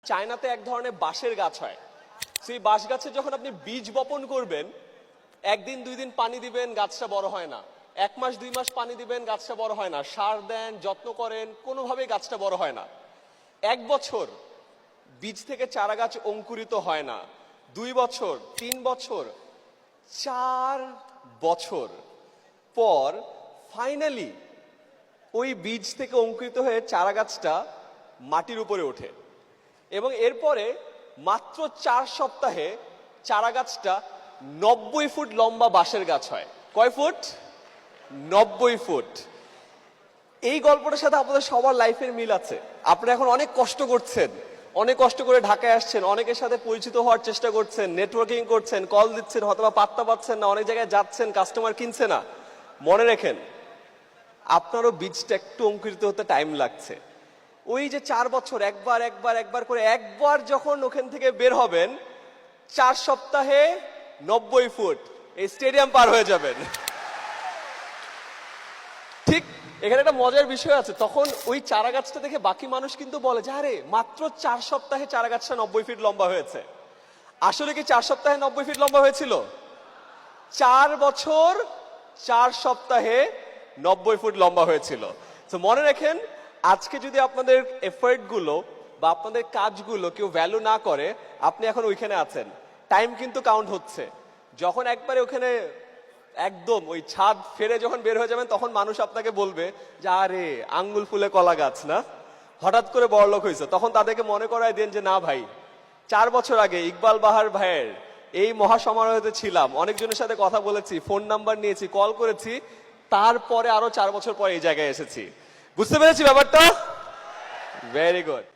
চায়নাতে এক ধরনের বাঁশের গাছ হয়। সেই বাঁশ গাছে যখন আপনি বীজ বপন করবেন, একদিন দুই দিন পানি দিবেন, গাছটা বড় হয় না। 1 মাস 2 মাস পানি দিবেন, গাছটা বড় হয় না। সার দেন, যত্ন করেন, কোনোভাবেই গাছটা বড় হয় না। 1 বছর বীজ থেকে চারা গাছ অঙ্কুরিত হয় না। 2 বছর, 3 বছর, 4 বছর পর ফাইনালি ওই বীজ থেকে অঙ্কুরিত হয়ে চারা গাছটা মাটির উপরে ওঠে এবং এরপরে মাত্র 4 সপ্তাহে চারা গাছটা 90 ফুট লম্বা বাঁশের গাছ হয়। কয় ফুট? 90 ফুট। এই গল্পটার সাথে আপনাদের সবার লাইফের মিল আছে। আপনারা এখন অনেক কষ্ট করছেন, অনেক কষ্ট করে ঢাকায় আসছেন, অনেকের সাথে পরিচিত হওয়ার চেষ্টা করছেন, নেটওয়ার্কিং করছেন, কল দিচ্ছেন, হয়তো পাত্তা পাচ্ছেন না, অনেক জায়গায় যাচ্ছেন, কাস্টমার কিনছে না। মনে রাখেন, আপনারও বীজটা একটু অঙ্কুরিত হতে টাইম লাগছে। ওই যে 4 বছর একবার করে একবার যখন ওখান থেকে বের হবেন, 4 সপ্তাহে 90 ফুট এই স্টেডিয়াম পার হয়ে যাবেন। ঠিক এখানে একটা মজার বিষয় আছে। তখন ওই চারা গাছটা দেখে বাকি মানুষ কিন্তু বলে যে আরে মাত্র 4 সপ্তাহে চারা গাছটা 90 ফিট লম্বা হয়েছে। আসলে কি 4 সপ্তাহে 90 ফিট লম্বা হয়েছিল? 4 বছর 4 সপ্তাহে 90 ফুট লম্বা হয়েছিল। তো মনে রাখেন, আজকে যদি আপনাদের এফর্ট গুলো বা আপনাদের কাজগুলো কেউ ভ্যালু না করে, আপনি এখন ওইখানে আছেন, টাইম কিন্তু কাউন্ট হচ্ছে। যখন একবারে ওখানে একদম ওই ছাদ ফেরে যখন বের হয়ে যাবেন, তখন মানুষ আপনাকে বলবে যে আরে আঙ্গুল ফুলে কলা গাছ না, হঠাৎ করে বড়লোক হয়েছে। তখন তাদেরকে মনে করায় দেন যে না ভাই, 4 বছর আগে ইকবাল বাহার ভাইয়ের এই মহাসমারোহেতে ছিলাম, অনেকজনের সাথে কথা বলেছি, ফোন নাম্বার নিয়েছি, কল করেছি, তারপরে আরো 4 বছর পরে এই জায়গায় এসেছি। বুঝতে পেরেছি ব্যাপারটা? Very good.